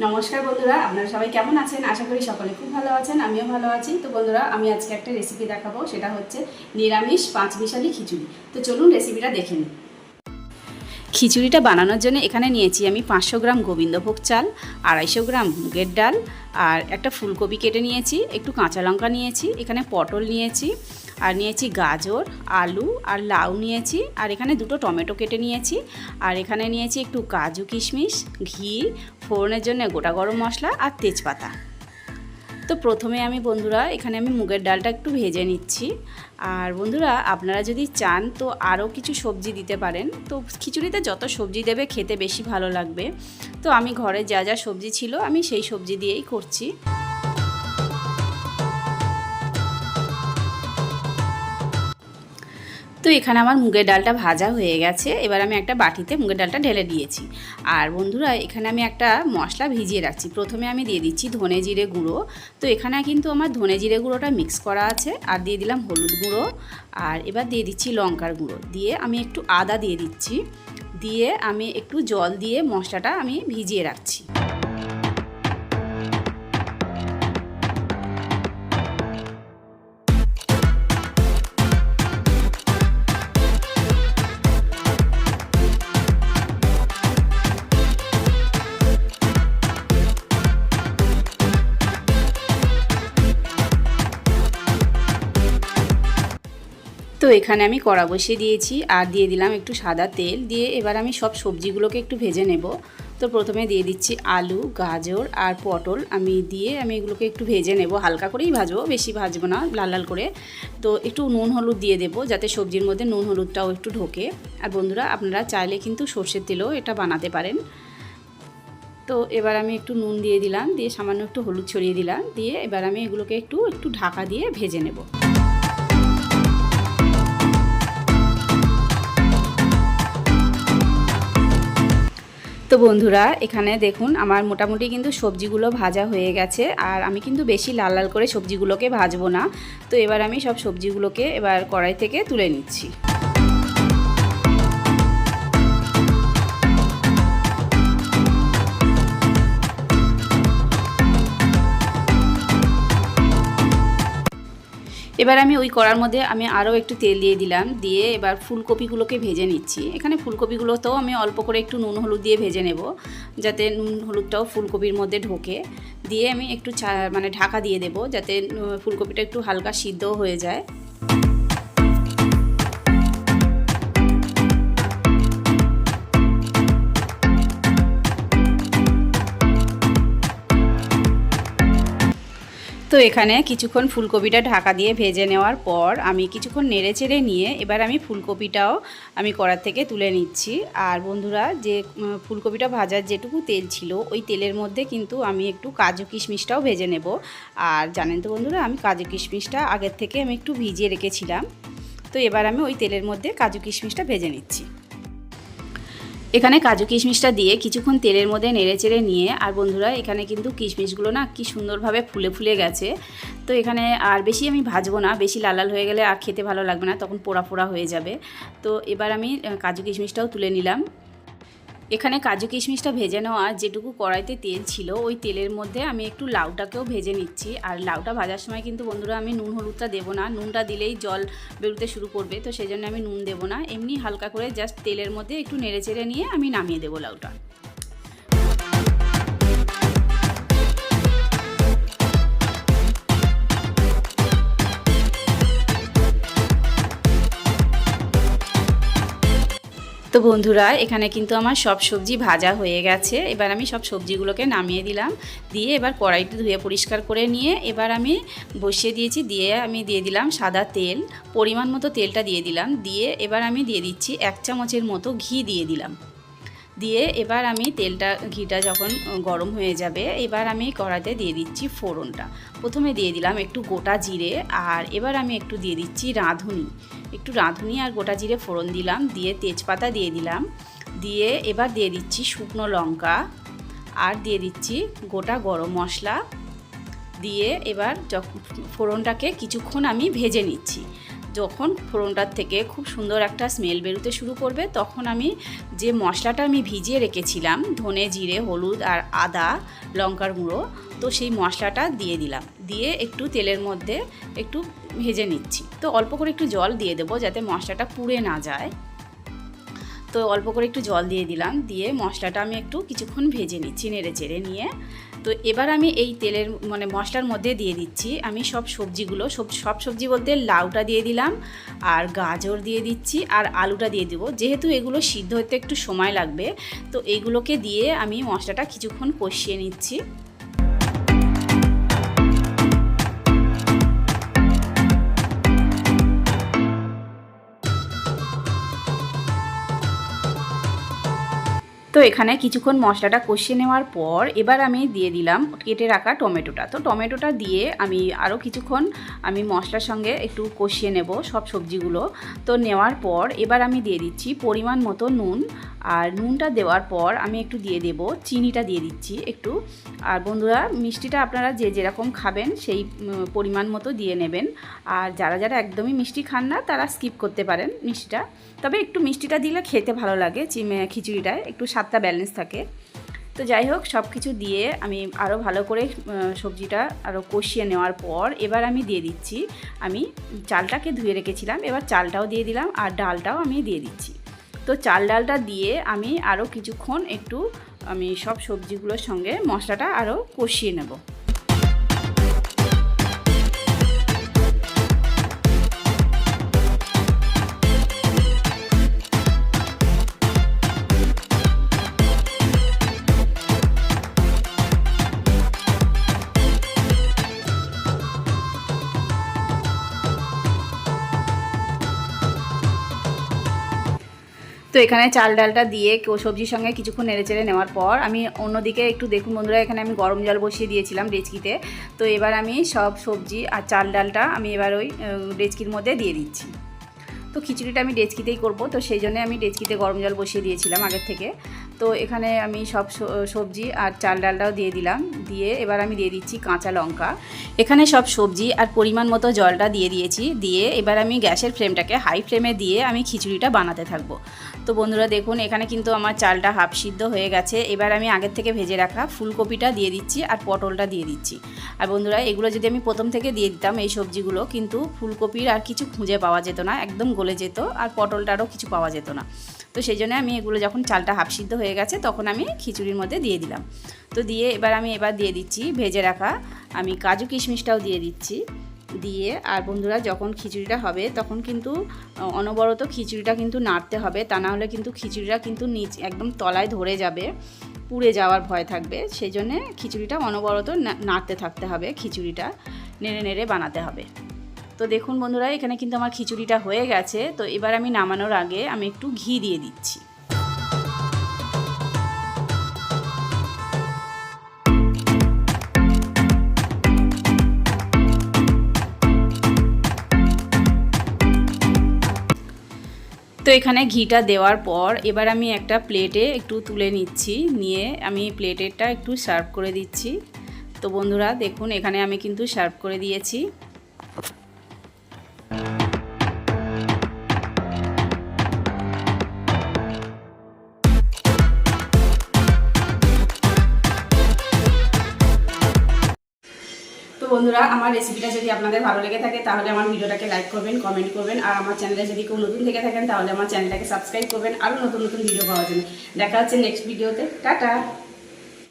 নমস্কার বন্ধুরা, আপনারা সবাই কেমন আছেন? আশা করি সকলে খুব ভালো আছেন, আমিও ভালো আছি। তো বন্ধুরা, আমি আজকে একটা রেসিপি দেখাবো, সেটা হচ্ছে নিরামিষ পাঁচমিশালি খিচুড়ি। তো চলুন রেসিপিটা দেখে নিই। খিচুড়িটা বানানোর জন্য এখানে নিয়েছি আমি 500 গ্রাম গোবিন্দভোগ চাল, 250 গ্রাম মুগের ডাল, আর একটা ফুলকপি কেটে নিয়েছি, একটু কাঁচা লঙ্কা নিয়েছি, এখানে পটল নিয়েছি, আর নিয়েছি গাজর, আলু আর লাউ নিয়েছি, আর এখানে 2টো টমেটো কেটে নিয়েছি, আর এখানে নিয়েছি একটু কাজু কিশমিশ, ঘি, ফোড়নের জন্য গোটা গরম মশলা আর তেজপাতা। তো প্রথমে আমি বন্ধুরা এখানে আমি মুগের ডালটা একটু ভেজে নিচ্ছি। আর বন্ধুরা, আপনারা যদি চান তো আরও কিছু সবজি দিতে পারেন। তো খিচুড়িতে যত সবজি দেবে খেতে বেশি ভালো লাগবে। তো আমি ঘরে যা যা সবজি ছিল আমি সেই সবজি দিয়েই করছি। তো এখানে আমার মুগের ডালটা ভাজা হয়ে গেছে। এবার আমি একটা বাটিতে মুগের ডালটা ঢেলে দিয়েছি। আর বন্ধুরা, এখানে আমি একটা মশলা ভিজিয়ে রাখছি। প্রথমে আমি দিয়ে দিচ্ছি ধনে জিরে গুঁড়ো। তো এখানে কিন্তু আমার ধনে জিরে গুঁড়োটা মিক্স করা আছে। আর দিয়ে দিলাম হলুদ গুঁড়ো, আর এবার দিয়ে দিচ্ছি লঙ্কার গুঁড়ো, দিয়ে আমি একটু আদা দিয়ে দিচ্ছি, দিয়ে আমি একটু জল দিয়ে মশলাটা আমি ভিজিয়ে রাখছি। তো এখানে আমি কড়া বসিয়ে দিয়েছি, আর দিয়ে দিলাম একটু সাদা তেল, দিয়ে এবার আমি সব সবজিগুলোকে একটু ভেজে নেব। তো প্রথমে দিয়ে দিচ্ছি আলু, গাজর আর পটল, আমি এগুলোকে একটু ভেজে নেব। হালকা করেই ভাজবো, বেশি ভাজবো না, লাল লাল করে। তো একটু নুন হলুদ দিয়ে দেবো, যাতে সবজির মধ্যে নুন হলুদটাও একটু ঢোকে। আর বন্ধুরা, আপনারা চাইলে কিন্তু সর্ষের তেলেও এটা বানাতে পারেন। তো এবার আমি একটু নুন দিয়ে দিলাম, দিয়ে সামান্য একটু হলুদ ছড়িয়ে দিলাম, দিয়ে এবার আমি এগুলোকে একটু ঢাকা দিয়ে ভেজে নেব। তো বন্ধুরা, এখানে দেখুন আমার মোটামুটি কিন্তু সবজিগুলো ভাজা হয়ে গেছে। আর আমি কিন্তু বেশি লাল লাল করে সবজিগুলোকে ভাজবো না। তো এবার আমি সব সবজিগুলোকে এবার কড়াই থেকে তুলে নিচ্ছি। এবার আমি ওই কড়ার মধ্যে আমি আরও একটু তেল দিয়ে দিলাম, দিয়ে এবার ফুলকপিগুলোকে ভেজে নিচ্ছি। এখানে ফুলকপিগুলোতেও আমি অল্প করে একটু নুন হলুদ দিয়ে ভেজে নেব, যাতে নুন হলুদটাও ফুলকপির মধ্যে ঢোকে। দিয়ে আমি একটু ঢাকা দিয়ে দেব, যাতে ফুলকপিটা একটু হালকা সিদ্ধও হয়ে যায়। তো এখানে কিছুক্ষণ ফুলকপিটা ঢাকা দিয়ে ভেজে নেওয়ার পর আমি কিছুক্ষণ নেড়ে চেড়ে নিয়ে এবার আমি ফুলকপিটাও আমি কড়ার থেকে তুলে নিচ্ছি। আর বন্ধুরা, যে ফুলকপিটা ভাজার যেটুকু তেল ছিল ওই তেলের মধ্যে কিন্তু আমি একটু কাজু কিশমিশটাও ভেজে নেব। আর জানেন তো বন্ধুরা, আমি কাজু কিশমিশটা আগের থেকে আমি একটু ভিজিয়ে রেখেছিলাম। তো এবার আমি ওই তেলের মধ্যে কাজু কিশমিশটা ভেজে নিচ্ছি। এখানে কাজু কিশমিশটা দিয়ে কিছুক্ষণ তেলের মধ্যে নেড়েচেড়ে নিয়ে, আর বন্ধুরা এখানে কিন্তু কিশমিশগুলো না কি সুন্দরভাবে ফুলে ফুলে গেছে। তো এখানে আর বেশি আমি ভাজবো না, বেশি লাল লাল হয়ে গেলে আর খেতে ভালো লাগবে না, তখন পোড়া পোড়া হয়ে যাবে। তো এবার আমি কাজু কিশমিশটাও তুলে নিলাম। এখানে কাজু কিশমিশটা ভেজে নেওয়া যেটুকু কড়াইতে তেল ছিল ওই তেলের মধ্যে আমি একটু লাউটাকেও ভেজে নিচ্ছি। আর লাউটা ভাজার সময় কিন্তু বন্ধুরা আমি নুন হলুদটা দেবো না, নুনটা দিলেই জল বেরোতে শুরু করবে, তো সেই জন্য আমি নুন দেবো না। এমনি হালকা করে জাস্ট তেলের মধ্যে একটু নেড়েচেড়ে নিয়ে আমি নামিয়ে দেবো লাউটা। তো বন্ধুরা, এখানে কিন্তু আমার সব সবজি ভাজা হয়ে গেছে। এবার আমি সব সবজিগুলোকে নামিয়ে দিলাম, দিয়ে এবার কড়াইটা ধুয়ে পরিষ্কার করে নিয়ে এবার আমি বসিয়ে দিয়েছি। দিয়ে আমি দিয়ে দিলাম সাদা তেল, পরিমাণ মতো তেলটা দিয়ে দিলাম। দিয়ে এবার আমি দিয়ে দিচ্ছি 1 চামচের মতো ঘি দিয়ে দিলাম। দিয়ে এবার আমি ঘিটা যখন গরম হয়ে যাবে, এবার আমি কড়াইতে দিয়ে দিচ্ছি ফোড়নটা। প্রথমে দিয়ে দিলাম একটু গোটা জিরে, আর এবার আমি একটু দিয়ে দিচ্ছি রাঁধুনি আর গোটা জিরে ফোড়ন দিলাম, দিয়ে তেজপাতা দিয়ে দিলাম, দিয়ে এবার দিয়ে দিচ্ছি শুকনো লঙ্কা, আর দিয়ে দিচ্ছি গোটা গরম মশলা। দিয়ে এবার ফোড়নটাকে কিছুক্ষণ আমি ভেজে নিচ্ছি। যখন ফোড়নটার থেকে খুব সুন্দর একটা স্মেল বেরোতে শুরু করবে, তখন আমি যে মশলাটা আমি ভিজিয়ে রেখেছিলাম, ধনে, জিরে, হলুদ আর আদা, লঙ্কার গুঁড়ো, তো সেই মশলাটা দিয়ে দিলাম। দিয়ে একটু তেলের মধ্যে একটু ভেজে নিচ্ছি। তো অল্প করে একটু জল দিয়ে দেবো যাতে মশলাটা পুড়ে না যায়। তো অল্প করে একটু জল দিয়ে দিলাম, দিয়ে মশলাটা আমি একটু কিছুক্ষণ ভেজে নিচ্ছি নেড়ে চেড়ে নিয়ে। তো এবার আমি এই তেলের মশলার মধ্যে দিয়ে দিচ্ছি আমি সব সবজিগুলো। সব সবজি বলতে লাউটা দিয়ে দিলাম, আর গাজর দিয়ে দিচ্ছি, আর আলুটা দিয়ে দেবো। যেহেতু এগুলো সিদ্ধ হতে একটু সময় লাগবে, তো এইগুলোকে দিয়ে আমি মশলাটা কিছুক্ষণ কষিয়ে নিচ্ছি। তো এখানে কিছুক্ষণ মশলাটা কষিয়ে নেওয়ার পর এবার আমি দিয়ে দিলাম কেটে রাখা টমেটোটা। তো টমেটোটা দিয়ে আমি আরও কিছুক্ষণ আমি মশলার সঙ্গে একটু কষিয়ে নেব সব সবজিগুলো। তো নেওয়ার পর এবার আমি দিয়ে দিচ্ছি পরিমাণ মতো নুন, আর নুনটা দেওয়ার পর আমি একটু দিয়ে দেব চিনিটা দিয়ে দিচ্ছি একটু। আর বন্ধুরা, মিষ্টিটা আপনারা যে যেরকম খাবেন সেই পরিমাণ মতো দিয়ে নেবেন। আর যারা যারা একদমই মিষ্টি খান না তারা স্কিপ করতে পারেন মিষ্টিটা, তবে একটু মিষ্টিটা দিলে খেতে ভালো লাগে, খিচুড়িটায় একটু স্বাদটা ব্যালেন্স থাকে। তো যাই হোক, সব কিছু দিয়ে আমি আরও ভালো করে সবজিটা আরও কষিয়ে নেওয়ার পর এবার আমি দিয়ে দিচ্ছি আমি চালটাকে ধুয়ে রেখেছিলাম। এবার চালটাও দিয়ে দিলাম আর ডালটাও আমি দিয়ে দিচ্ছি। তো চাল ডালটা দিয়ে আমি আরও কিছুক্ষণ একটু আমি সব সবজিগুলোর সঙ্গে মশলাটা আরও কষিয়ে নেব। তো এখানে চাল ডালটা দিয়ে সবজির সঙ্গে কিছুক্ষণ নেড়েচেড়ে নেওয়ার পর আমি অন্যদিকে একটু দেখুন বন্ধুরা, এখানে আমি গরম জল বসিয়ে দিয়েছিলাম ডেচকিতে। তো এবার আমি সব সবজি আর চাল ডালটা আমি এবার ওই ডেচকির মধ্যে দিয়ে দিচ্ছি। তো খিচুড়িটা আমি ডেচকিতেই করব, তো সেই জন্য আমি ডেচকিতে গরম জল বসিয়ে দিয়েছিলাম আগের থেকে। তো এখানে আমি সব সবজি আর চাল ডালটাও দিয়ে দিলাম। দিয়ে এবার আমি দিয়ে দিচ্ছি কাঁচা লঙ্কা। এখানে সব সবজি আর পরিমাণ মতো জলটা দিয়ে দিয়েছি। দিয়ে এবার আমি গ্যাসের ফ্লেমটাকে হাই ফ্লেমে দিয়ে আমি খিচুড়িটা বানাতে থাকবো। তো বন্ধুরা দেখুন, এখানে কিন্তু আমার চালটা হাফ সিদ্ধ হয়ে গেছে। এবার আমি আগের থেকে ভেজে রাখা ফুলকপিটা দিয়ে দিচ্ছি আর পটলটা দিয়ে দিচ্ছি। আর বন্ধুরা, এগুলো যদি আমি প্রথম থেকে দিয়ে দিতাম এই সবজিগুলো, কিন্তু ফুলকপির আর কিছু খুঁজে পাওয়া যেত না, একদম গলে যেত, আর পটলটারও কিছু পাওয়া যেত না। তো সেই জন্য আমি এগুলো যখন চালটা হাফ সিদ্ধ হয়ে গেছে তখন আমি খিচুড়ির মধ্যে দিয়ে দিলাম। তো দিয়ে এবার দিয়ে দিচ্ছি ভেজে রাখা আমি কাজু কিশমিশটাও দিয়ে দিচ্ছি। দিয়ে আর বন্ধুরা, যখন খিচুড়িটা হবে তখন কিন্তু অনবরত খিচুড়িটা কিন্তু নাড়তে হবে, তা না হলে কিন্তু খিচুড়িটা কিন্তু নিচ একদম তলায় ধরে যাবে, পুড়ে যাওয়ার ভয় থাকবে। সেই জন্যে খিচুড়িটা অনবরত নাড়তে থাকতে হবে, খিচুড়িটা নেড়ে নেড়ে বানাতে হবে। তো দেখুন বন্ধুরা, এখানে কিন্তু আমার খিচুড়িটা হয়ে গেছে। তো এবার আমি নামানোর আগে আমি একটু ঘি দিয়ে দিচ্ছি। তো এখানে ঘিটা দেওয়ার পর এবার আমি একটা প্লেটে একটু তুলে নিচ্ছি, নিয়ে আমি প্লেটেরটা একটু সার্ভ করে দিচ্ছি। তো বন্ধুরা দেখুন, এখানে আমি কিন্তু সার্ভ করে দিয়েছি। তো বন্ধুরা, আমার রেসিপিটা যদি আপনাদের ভালো লেগে থাকে তাহলে আমার ভিডিওটাকে লাইক করবেন, কমেন্ট করবেন, আর আমার চ্যানেলে যদি কেউ নতুন থেকে থাকেন তাহলে আমার চ্যানেলটাকে সাবস্ক্রাইব করবেন আরও নতুন নতুন ভিডিও পাওয়ার জন্য। দেখা হচ্ছে নেক্সট ভিডিওতে। টাটা।